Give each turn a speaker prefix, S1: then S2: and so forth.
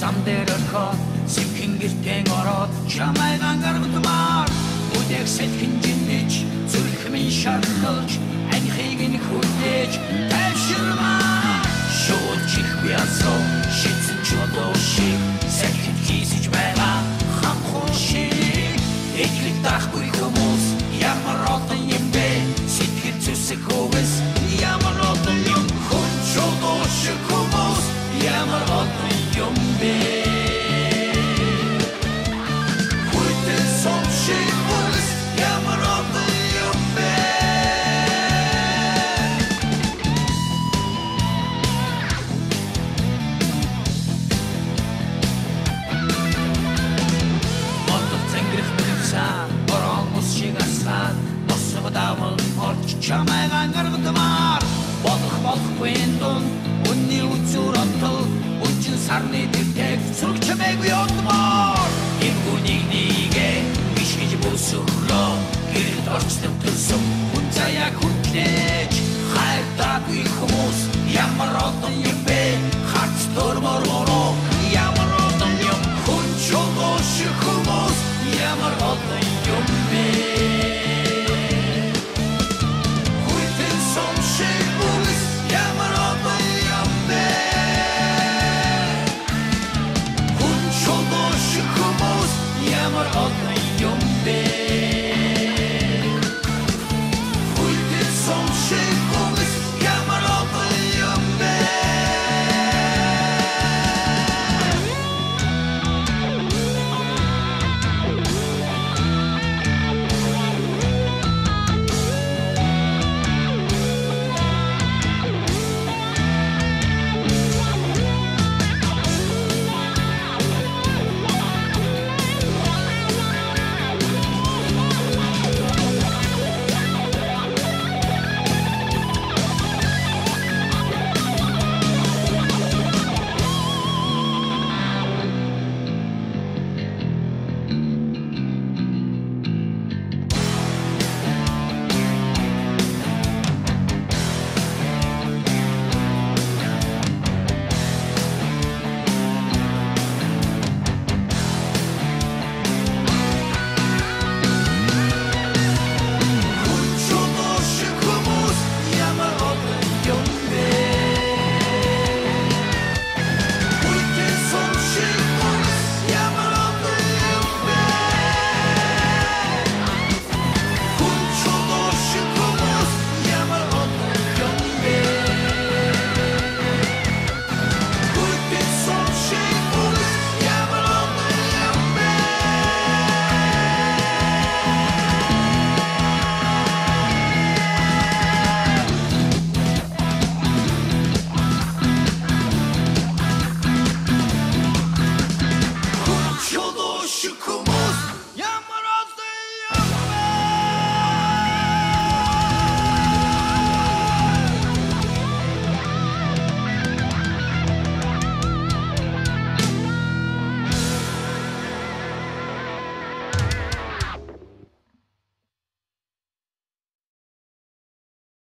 S1: Зам дээр орхоод сэмхэн гэртэн ороод чамайг ангаргадмаар бүдэг сэтгэн жинэж зүрх минь шархалж анхийг нь хүлээж тайвширмаа шууд чихгүй асуу шийдсэн чодоо шиг сэхэд хийсэж байгаа хамхун шиг эдлэг дахгүй хүмүүс ямар олон юм бэ сэтгэл зүсэх хөвс ямар олон юм хүн чодоо шиг хүмүүс ямар олон юм бэ хүйтэн сон шиг хүмүүс ямар олон юм бэ Мотор цэнгэрх бэлсэн борон ус шиг ассан босго давал орч чамайг ангаргадмаар болохгүй дунд үнний үзүр отол сарны дэвтэг зүрх чамайгүй одмоор Эвгүнийг нэгэ бишгэж бүсөглөө гэрд орчтөм төрсөн хүн заяа хүтлээж хайртаагүй хүмүүс ямар олон юм бэ харц дөрмөр ороо